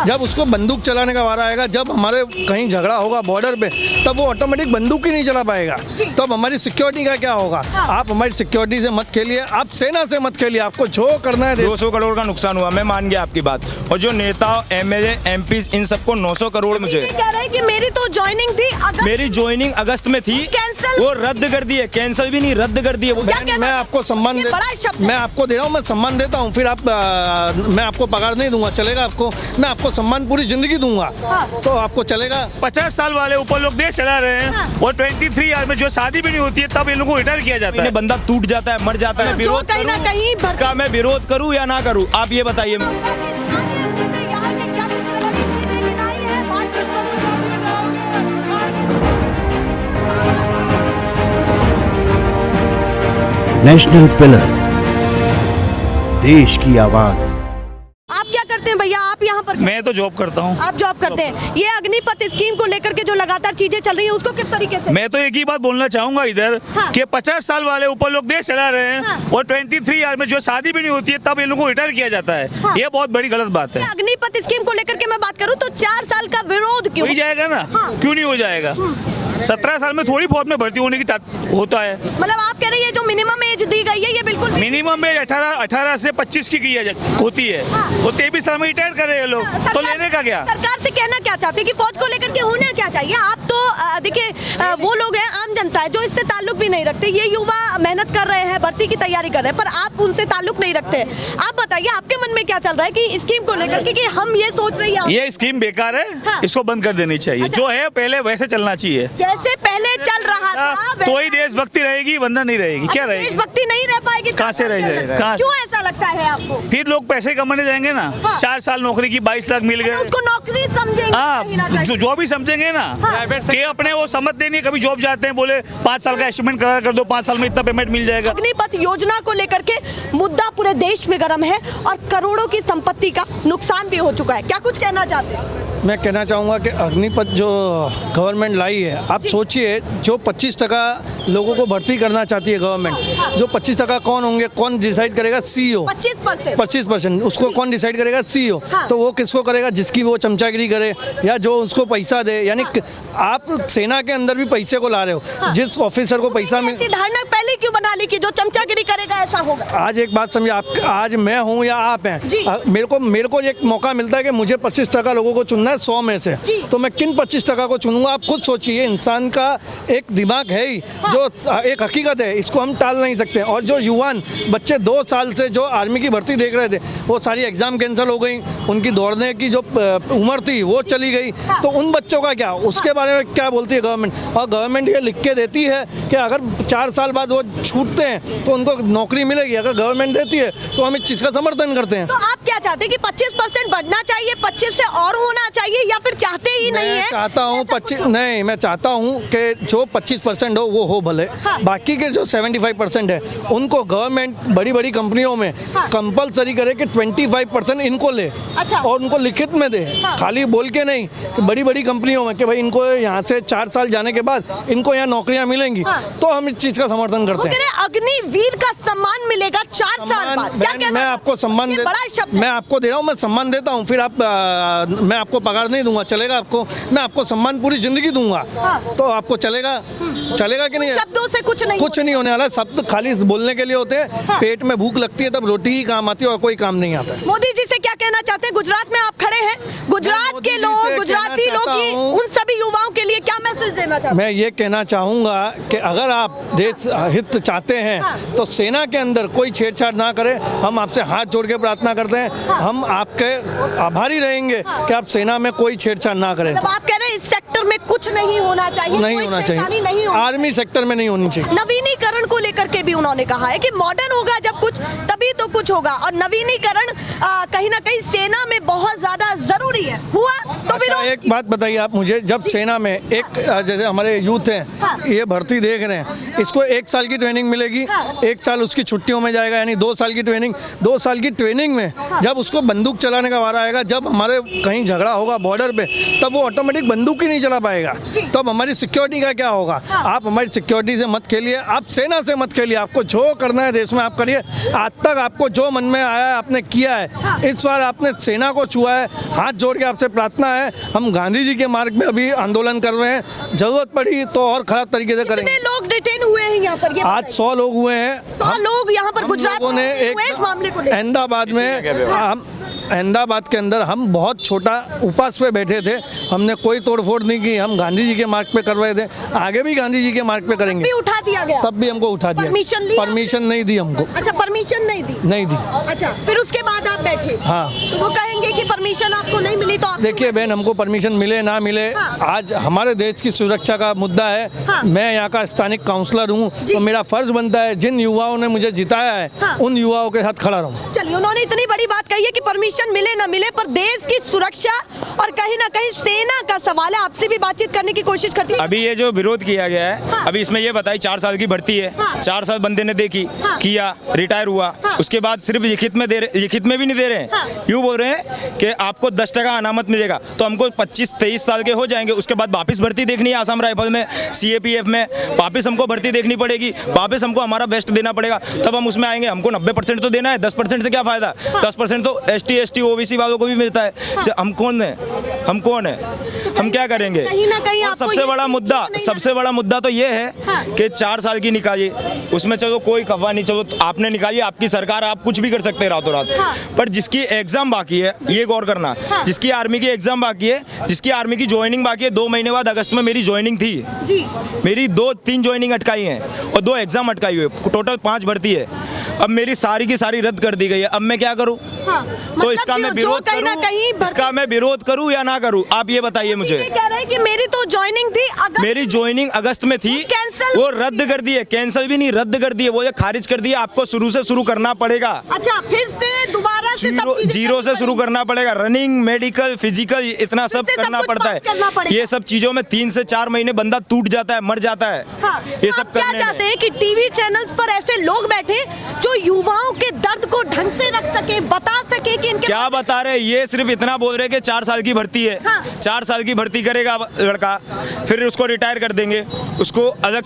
जब उसको बंदूक चलाने का वारा आएगा, जब हमारे कहीं झगड़ा होगा बॉर्डर पे, तब वो ऑटोमेटिक बंदूक ही नहीं चला पाएगा। तब हमारी सिक्योरिटी का क्या होगा? आप हमारी सिक्योरिटी से मत खेलिए, आप सेना से मत खेलिए, आपको जो करना है। 200 करोड़ का नुकसान हुआ, मैं मान गया आपकी बात। और जो नेता एमएलए एमपी इन सबको 900 करोड़ मुझे कह रहे हैं कि मेरी तो ज्वाइनिंग थी, मेरी ज्वाइनिंग अगस्त में थी, वो रद्द कर दी है। कैंसिल भी नहीं, रद्द कर दी है वो। मैं आपको सम्मान मैं आपको दे रहा हूँ, मैं सम्मान देता हूँ। फिर आप मैं आपको पगार नहीं दूंगा, चलेगा आपको? मैं आपको सम्मान पूरी जिंदगी दूंगा, तो आपको चलेगा? 50 साल वाले ऊपर लोग देश चला रहे हैं और 23 ईयर में जो शादी भी नहीं होती है तब इन लोगों को रिटायर किया जाता है। बंदा टूट जाता है, मर जाता है, विरोध कहीं ना कहीं इसका मैं विरोध करूँ या ना करूँ, आप ये बताइए। नेशनल पिलर, देश की आवाज। आप क्या करते हैं भैया? आप यहाँ पर मैं तो जॉब करता हूँ। आप जॉब करते हैं। ये अग्निपथ स्कीम को लेकर के जो लगातार चीजें चल रही है उसको किस तरीके से? मैं तो एक ही बात बोलना चाहूंगा इधर कि 50 साल वाले ऊपर लोग देश चला रहे हैं और 23 ईयर में जो शादी भी नहीं होती है तब इन लोगों को रिटायर किया जाता है। ये बहुत बड़ी गलत बात है। अग्निपथ स्कीम को लेकर के मैं बात करूँ तो 4 साल का विरोध क्यों? हो ही जाएगा ना, क्यों नहीं हो जाएगा? 17 साल में थोड़ी बहुत में भर्ती होने की होता है। मतलब आप कह रहे हैं जो मिनिमम एज दी गई है ये बिल्कुल मिनिमम एज 18 से 25 की होती है, वो 23 साल में रिटायर कर रहे हैं लोग, तो लेने का क्या? सरकार से कहना क्या चाहते हैं कि फौज को लेकर के होना क्या चाहिए? आप तो देखिए वो लोग हैं, आम जनता है जो इससे ताल्लुक भी नहीं रखते। ये युवा मेहनत कर रहे हैं, भर्ती की तैयारी कर रहे हैं, पर आप उनसे ताल्लुक नहीं रखते। आप बताइए आपके मन में क्या चल रहा है कि स्कीम को लेकर के कि हम ये सोच रहे हैं ये स्कीम बेकार है, इसको बंद कर देनी चाहिए। जो है पहले वैसे चलना चाहिए, जैसे पहले चल रहा था तो ही देशभक्ति रहेगी, वरना नहीं रहेगी। क्या रहेगी? देशभक्ति नहीं रह पाएगी। कहाँ से रह जाएगा? क्यों ऐसा लगता है आपको? फिर लोग पैसे कमाने जाएंगे ना। 4 साल नौकरी की 22 लाख मिल गए, उसको नौकरी समझेंगे। हाँ, जो भी समझेंगे ना कि अपने वो समझते नहीं। कभी जॉब जाते हैं, बोले 5 साल का एस्टिमेट करार कर दो, 5 साल में इतना पेमेंट मिल जाएगा। अग्निपथ योजना को लेकर के मुद्दा पूरे देश में गर्म है और करोड़ों की संपत्ति का नुकसान भी हो चुका है। क्या कुछ कहना चाहते हैं? मैं कहना चाहूँगा कि अग्निपथ जो गवर्नमेंट लाई है, आप सोचिए जो 25% लोगों को भर्ती करना चाहती है गवर्नमेंट, जो 25% कौन होंगे, कौन डिसाइड करेगा? CEO। 25% उसको कौन डिसाइड करेगा? CEO। तो वो किसको करेगा? जिसकी वो चमचागिरी करे या जो उसको पैसा दे। यानी आप सेना के अंदर भी पैसे को ला रहे हो। जिस ऑफिसर को पैसा मिल, धारणा पहले क्यों बना ली कि जो चमचागिरी करेगा ऐसा होगा? आज एक बात समझिए, आप आज मैं हूँ या आप हैं, मेरे को एक मौका मिलता है कि मुझे 25% लोगों को चुनना है 100 में से, तो मैं किन 25% को चुनूंगा? आप खुद सोचिए। इंसान का एक दिमाग है ही, जो एक हकीकत है, इसको हम टाल नहीं सकते। और जो युवान बच्चे 2 साल से जो आर्मी की भर्ती देख रहे थे, वो सारी एग्जाम कैंसिल हो गई, उनकी दौड़ने की जो उम्र थी वो चली गई, तो उन बच्चों का क्या? उसके बारे में क्या बोलती है गवर्नमेंट? और गवर्नमेंट ये लिख के देती है कि अगर 4 साल बाद वो छूटते हैं तो उनको नौकरी मिलेगी। अगर गवर्नमेंट देती है तो हम इस चीज़ का समर्थन करते हैं। तो आप क्या चाहते हैं कि 25% बढ़ना चाहिए, 25 से और होना चाहिए, या फिर चाहते ही नहीं है? मैं चाहता हूँ 25 नहीं, मैं चाहता हूँ कि जो 25% हो वो भले, बाकी के जो 75% है उनको गवर्नमेंट बड़ी बड़ी कंपनियों में कंपलसरी करे कि 25% इनको ले। और उनको लिखित में दे, खाली बोल के नहीं, कि बड़ी बड़ी कंपनियों में कि भाई इनको यहाँ से 4 साल जाने के बाद इनको यहाँ नौकरियाँ मिलेंगी, तो हम इस चीज़ का समर्थन करते हैं। अग्निवीर का सम्मान मिलेगा 4 साल बाद। क्या मैं आपको सम्मान मैं आपको दे रहा हूँ, मैं सम्मान देता हूँ। फिर आप मैं आपको पगार नहीं दूंगा, चलेगा आपको? मैं आपको सम्मान पूरी जिंदगी दूंगा, तो आपको चलेगा? चलेगा कि नहीं? शब्दों से कुछ नहीं होने वाला। शब्द खाली बोलने के लिए होते हैं। पेट में भूख लगती है तब रोटी ही काम आती है और कोई काम नहीं आता है। मोदी जी से क्या कहना चाहते हैं? गुजरात में आप खड़े हैं, गुजरात के लोग, गुजराती लोग, उन सभी युवाओं के लिए क्या मैसेज देना चाहते हैं? मैं ये कहना चाहूँगा कि अगर आप देश हित चाहते हैं तो सेना के अंदर कोई छेड़छाड़ ना करें। हम आपसे हाथ जोड़ के प्रार्थना करते हैं, हम आपके आभारी रहेंगे कि आप सेना में कोई छेड़छाड़ ना करें। मतलब आप कह रहे हैं इस सेक्टर में कुछ नहीं होना चाहिए, नहीं होना चाहिए, आर्मी सेक्टर में नहीं होनी चाहिए। नवीनीकरण को लेकर के भी उन्होंने कहा है कि मॉडर्न होगा जब कुछ, तभी तो कुछ होगा। और नवीनीकरण कहीं ना कहीं सेना में बहुत ज्यादा जरूरी है। हुआ तो विरोध एक बात बताइए आप मुझे, जब सेना में एक जैसे हमारे यूथ हैं, हाँ। ये भर्ती देख रहे हैं, इसको 1 साल की ट्रेनिंग मिलेगी, हाँ। 1 साल उसकी छुट्टियों में जाएगा, यानी 2 साल की ट्रेनिंग। 2 साल की ट्रेनिंग में जब उसको बंदूक चलाने का वारा आएगा, जब हमारे कहीं झगड़ा होगा बॉर्डर पे, तब वो ऑटोमेटिक बंदूक ही नहीं चला पाएगा। तब हमारी सिक्योरिटी का क्या होगा? आप हमारी सिक्योरिटी से मत खेलिए, आप सेना से मत खेलिए। आपको जो करना है देश में आप करिए। आज तक आपको जो मन में आया है आपने किया है। इस बार आपने सेना को छुआ है। हाथ जोड़ के आपसे प्रार्थना है, हम गांधी जी के मार्ग में अभी आंदोलन कर रहे हैं। जरूरत पड़ी तो और खराब तरीके से करेंगे। कितने लोग डिटेन हुए हैं यहाँ पर? ये आज 100 लोग हुए हैं। 100 लोग यहाँ पर हम गुजरात लोगों ने में हुए इस मामले को लेकर। अहमदाबाद में हम अहमदाबाद के अंदर हम बहुत छोटा उपास पे बैठे थे, हमने कोई तोड़फोड़ नहीं की। हम गांधी जी के मार्ग पे कर रहे थे, आगे भी गांधी जी के मार्ग पे करेंगे। भी उठा दिया गया, तब भी हमको उठा दिया। परमिशन ली? परमिशन नहीं दी हमको, अच्छा परमिशन नहीं दी? नहीं दी। अच्छा फिर उसके बाद आप बैठे? हाँ। तो वो कहेंगे कि परमिशन आपको नहीं मिली तो आप देखिए बहन, हमको परमिशन मिले ना मिले, हाँ। आज हमारे देश की सुरक्षा का मुद्दा है। हाँ। मैं यहाँ का स्थानिक काउंसलर हूँ, जी। तो मेरा फर्ज बनता है जिन युवाओं ने मुझे जिताया है, हाँ। उन युवाओं के साथ खड़ा रहूँ। चलिए, उन्होंने इतनी बड़ी बात कही है कि परमिशन मिले ना मिले, पर देश की सुरक्षा और कहीं ना कहीं सेना का सवाल है। आपसे भी बातचीत करने की कोशिश करती हूँ। अभी ये जो विरोध किया गया है, हाँ। अभी इसमें ये बताई 4 साल की भर्ती है, हाँ। 4 साल बंदे ने देखी, हाँ। किया, रिटायर हुआ, हाँ। उसके बाद सिर्फ लिखित में लिखित में भी नहीं दे रहे हैं। हाँ। यूँ बोल रहे हैं कि आपको 10% अनामत मिलेगा, तो हमको 25-23 साल के हो जाएंगे, उसके बाद वापस भर्ती देखनी है आसाम राइफल में, CAPF में, वापस हमको भर्ती देखनी पड़ेगी, वापस हमको हमारा बेस्ट देना पड़ेगा, तब हम उसमें आएंगे। हमको 90% तो देना है, 10% से क्या फायदा? 10% तो ST ST OBC वालों को भी मिलता है। हम कौन है? हम कौन है? हम क्या करेंगे? कहीं ना कहीं और आपको सबसे ये बड़ा चीज़ मुद्दा, नहीं सबसे बड़ा मुद्दा तो ये है हाँ। कि 4 साल की निकालिए, उसमें चलो कोई खफा नहीं, चलो आपने निकाली, आपकी सरकार, आप कुछ भी कर सकते हैं रातों रात। हाँ। पर जिसकी एग्जाम बाकी है, ये गौर करना, हाँ। जिसकी आर्मी की एग्जाम बाकी है, जिसकी आर्मी की ज्वाइनिंग बाकी है, 2 महीने बाद अगस्त में मेरी ज्वाइनिंग थी, जी मेरी 2-3 ज्वाइनिंग अटकाई हैं और 2 एग्जाम अटकाई हुई, टोटल 5 भर्ती है। अब मेरी सारी की सारी रद्द कर दी गई है, अब मैं क्या करूं? हाँ। तो मतलब इसका कि मैं जो विरोध कहीं ना करूं, कहीं इसका मैं विरोध करूं या ना करूं, आप ये बताइए मुझे। ये कह रहे हैं कि मेरी तो ज्वाइनिंग थी अगस्त मेरी ज्वाइनिंग अगस्त में थी, कैंसिल वो रद्द कर दी है। कैंसिल भी नहीं, रद्द कर दी है, वो ये खारिज कर दिया। आपको शुरू से शुरू करना पड़ेगा, अच्छा फिर से दोबारा से सब चीजें जीरो से करनी शुरू करना पड़ेगा। रनिंग, मेडिकल, फिजिकल, इतना सब फिर से सब करना कुछ पड़ता पास करना है। पड़ेगा। ये सब चीजों में 3 से 4 महीने बंदा टूट जाता है, मर जाता है। हाँ, ये आप सब क्या करने चाहते में। हैं कि टीवी चैनल्स पर ऐसे लोग बैठे जो युवाओं के दर्द को ढंग से रख सके, बता सके कि इनके क्या बता रहे? ये सिर्फ इतना बोल रहे कि 4 साल की भर्ती है, हाँ। 4 साल की भर्ती करेगा लड़का, फिर उसको रिटायर कर देंगे, उसको अलग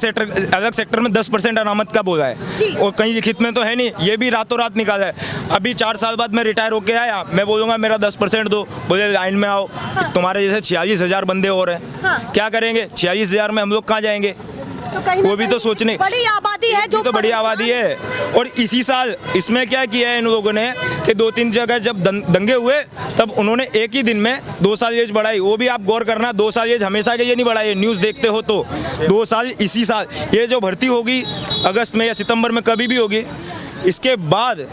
सेक्टर में 10% अनामत का बोला जी। है, और कहीं लिखित में तो है नहीं, ये भी रातों रात निकाला है। अभी 4 साल बाद मैं रिटायर होके आया, मैं बोलूँगा मेरा 10% दो, बोले लाइन में आओ, तुम्हारे जैसे 46,000 बंदे और हैं, हाँ। क्या करेंगे? 46,000 में हम लोग कहाँ जाएंगे? तो कहीं ना वो भी तो कहीं सोचने, बड़ी आबादी है जो तो बड़ी आबादी है। और इसी साल इसमें क्या किया है इन लोगों ने कि 2-3 जगह जब दंगे हुए, तब उन्होंने एक ही दिन में 2 साल एज बढ़ाई। वो भी आप गौर करना, 2 साल एज हमेशा के लिए नहीं बढ़ाई, न्यूज़ देखते हो तो 2 साल इसी साल। ये जो भर्ती होगी अगस्त में या सितंबर में कभी भी होगी, इसके बाद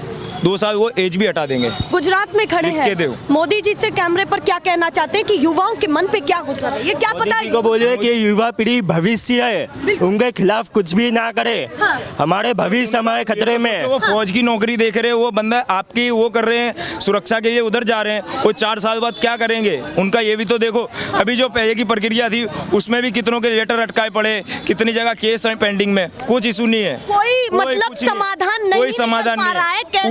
2 साल वो एज भी हटा देंगे। गुजरात में खड़े लिख के दो। हैं मोदी जी से कैमरे पर क्या कहना चाहते हैं कि युवाओं के मन पे क्या गुजर रहा है? ये क्या पता मोदी जी को बोलिए कि युवा पीढ़ी भविष्य है, उनके खिलाफ कुछ भी ना करे। हाँ। हमारे भविष्य हमारे खतरे में है। वो फौज की नौकरी देख रहे हैं, वो बंदा आपकी वो कर रहे हैं, सुरक्षा के लिए उधर जा रहे हैं, वो 4 साल बाद क्या करेंगे उनका ये भी तो देखो। अभी जो पहले की प्रक्रिया थी उसमें भी कितनों के लेटर अटकाए पड़े, कितनी जगह केस हैं पेंडिंग में, कुछ इशू नहीं है, कोई मतलब कुछ नहीं। समाधान नहीं कोई समाधान निकल पा रहा है। नहीं है। कैसे?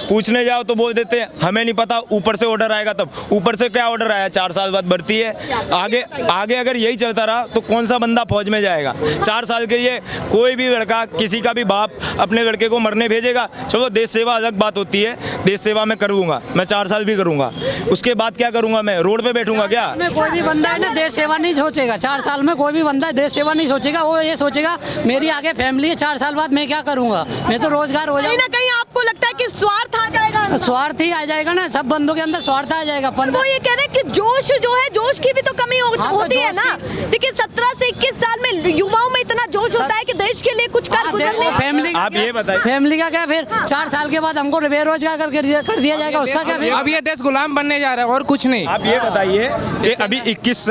पूछने जाओ तो बोल देते हैं हमें नहीं पता, ऊपर से ऑर्डर आएगा। तब ऊपर से क्या ऑर्डर आया? 4 साल बाद भर्ती है। आगे अगर यही चलता रहा तो कौन सा बंदा फौज में जाएगा? 4 साल के लिए कोई भी लड़का, किसी का भी बाप अपने लड़के को मरने भेजेगा? चलो देश सेवा अलग बात होती है, देश सेवा मैं करूँगा, मैं 4 साल भी करूँगा, उसके बाद क्या करूँगा? मैं रोड पे बैठूंगा क्या? में कोई भी बंदा है ना देश सेवा नहीं सोचेगा। 4 साल में कोई भी बंदा देश सेवा नहीं सोचेगा। वो ये सोचेगा मेरी आगे फैमिली है, 4 साल बाद मैं क्या करूंगा, मैं तो रोजगार हो कहीं जाऊंगा। ना कहीं आपको लगता है कि स्वार्थ आ जाएगा अंदर? स्वार्थ ही आ जाएगा ना, सब बंदों के अंदर स्वार्थ आ जाएगा। वो ये कह रहे हैं कि जोश जो है, जोश की भी तो कमी हाँ, तो होती है जोश ना। देखिए 17 से 21 साल में युवाओं में इतना जोश होता है कि देश के लिए कुछ कर हाँ, गुजरने देखो, फैमिली का आप क्या? ये बताइए। फैमिली का क्या? फिर 4 साल के बाद हमको बेरोजगार कर दिया जाएगा, उसका क्या? फिर अब ये देश गुलाम बनने जा रहा है और कुछ नहीं। आप ये बताइए कि अभी 21,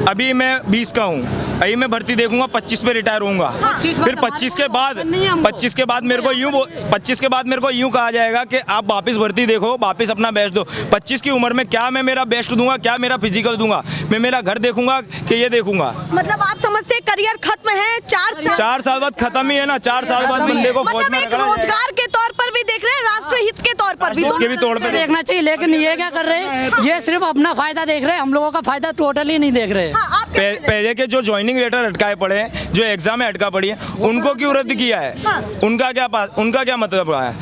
अभी मैं 20 का हूँ, अभी मैं भर्ती देखूंगा 25 पे रिटायर होऊंगा। फिर 25 के बाद मेरे को 25 के बाद मेरे को यूं कहा जाएगा कि आप वापस भर्ती देखो, वापस अपना बेस्ट दो। 25 की उम्र में क्या मैं मेरा बेस्ट दूंगा, क्या मेरा फिजिकल दूंगा? मैं मेरा घर देखूंगा कि ये देखूंगा? मतलब आप समझते हैं करियर खत्म है 4 साल बाद खत्म ही है ना। 4 साल बाद बंदे को फौज मतलब में एक रखना है। रोजगार के तौर पर भी देख रहे हैं, राष्ट्र हित के तौर पर भी, के भी तौर पे देखना चाहिए, लेकिन ये क्या कर रहे हैं, ये सिर्फ अपना फायदा देख रहे हैं, हम लोगों का फायदा टोटली नहीं देख रहे। हाँ, आप क्या पहले के जो ज्वाइनिंग लेटर अटकाए पड़े हैं, जो एग्जाम में अटका पड़ी है, उनको क्यों रद्द किया है? उनका क्या मतलब रहा है?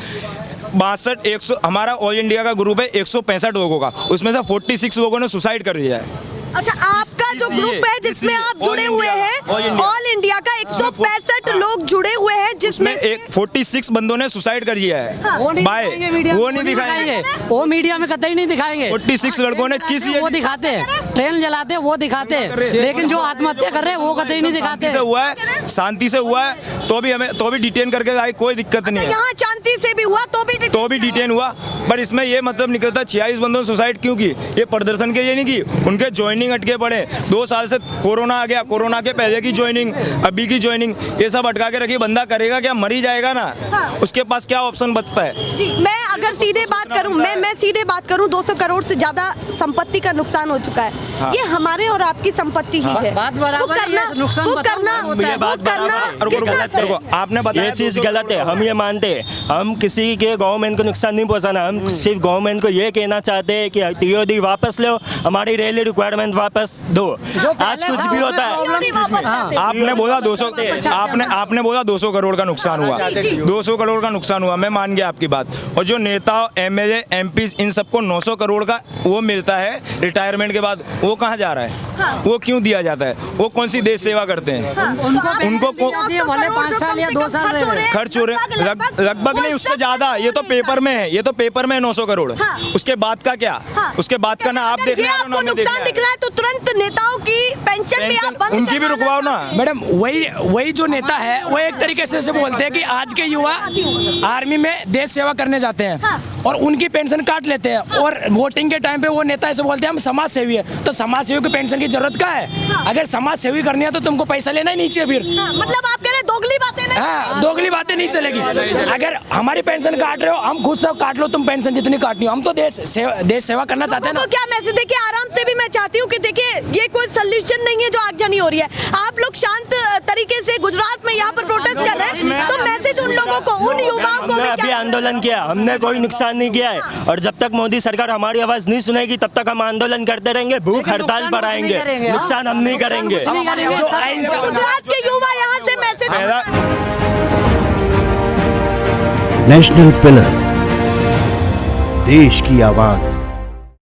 62 हमारा ऑल इंडिया का ग्रुप है 165 लोगों का, उसमें से 46 लोगों ने सुसाइड कर दिया है। अच्छा, आपका जो ग्रुप है जिसमें आप जुड़े हुए हैं, ऑल इंडिया का 165 लोग जुड़े हुए हैं, जिसमें एक 46 बंदों ने सुसाइड कर दिया है। वो नहीं दिखाएंगे, वो मीडिया में कतई नहीं दिखाएंगे। 46 लड़कों ने किसी वो दिखाते हैं, ट्रेन जलाते हैं वो दिखाते हैं, लेकिन जो आत्महत्या कर रहे हैं वो कतई नहीं दिखाते। शांति से हुआ है तो भी डिटेन करके लाए, कोई दिक्कत नहीं है। यहाँ शांति से भी हुआ तो भी डिटेन हुआ, पर इसमें ये मतलब निकलता 46 बंदों ने सुसाइड क्यों की? ये प्रदर्शन के लिए नहीं की, उनके ज्वाइनिंग अटके पड़े। 2 साल से कोरोना आ गया, कोरोना के पहले की ज्वाइनिंग, अभी की ज्वाइनिंग, ये सब अटका के रखी। बंदा करेगा क्या? मर ही जाएगा ना। उसके पास क्या ऑप्शन बचता है? जी, मैं अगर सीधे बात करूं, मैं सीधे बात करूं, 200 करोड़ से ज्यादा संपत्ति का नुकसान हो चुका है। ये हमारे और आपकी संपत्ति ही है। बात बराबर है, ये नुकसान आपने बताया ये चीज गलत है, हम ये मानते हैं। हम किसी के गवर्नमेंट को नुकसान नहीं पहुंचाना, हम सिर्फ गवर्नमेंट को ये कहना चाहते हैं कि टीओडी वापस लो, हमारी रेलवे रिक्वायरमेंट वापस दो। आज कुछ भी होता है, आपने बोला 200 करोड़ का नुकसान हुआ, 200 करोड़ का नुकसान हुआ, मैं मान गया आपकी बात। और जो नेता, एमएलए, एमपी, इन सबको 900 करोड़ का वो मिलता है रिटायरमेंट के बाद, वो कहाँ जा रहा है? वो क्यों दिया जाता है? वो कौन सी देश सेवा करते हैं? उनको 5 साल या 2 साल खर्च हो रहे, लगभग नहीं, उससे ज्यादा। ये तो पेपर में है, 900 करोड़। उसके बाद का क्या? उसके बाद का ना आप देख रहे हो, नुकसान दिख रहा है तो तुरंत नेताओं की पेंशन भी आप बंद उनकी भी रुकवाओ ना। मैडम, वही जो नेता है वो एक तरीके से बोलते हैं कि आज के युवा आर्मी में देश सेवा करने जाते हैं और उनकी पेंशन काट लेते हैं, और वोटिंग के टाइम पे वो नेता ऐसे बोलते हैं हम समाज सेवी है। तो समाज सेवी की पेंशन की जरूरत क्या है? अगर समाज सेवी करनी है तो तुमको पैसा लेना ही नहीं चाहिए फिर। मतलब आप कह रहे दोगली बातें नहीं? हाँ, दोगली बातें नहीं चलेगी। अगर हमारी पेंशन काट रहे हो, हम खुद सब काट लो, तुम पेंशन जितनी काटनी हो, हम तो देश सेवा करना चाहते हैं ना। तो क्या मैसेज देखिए, आराम से भी मैं चाहती हूँ कि देखिए ये कोई सोल्यूशन नहीं है जो आगजनी हो रही है। आप लोग शांत तरीके से गुजरात में यहाँ पर प्रोटेस्ट कर रहे हैं, तो मैसेज उन लोगों को, उन युवाओं को भी अभी आंदोलन किया, हमने कोई नुकसान नहीं किया है, और जब तक मोदी सरकार हमारी आवाज नहीं सुनेगी तब तक हम आंदोलन करते रहेंगे, भूख हड़ताल पर आएंगे, नुकसान हम नहीं करेंगे। गुजरात के युवा यहाँ से मैसेज, नेशनल पिलर, देश की आवाज।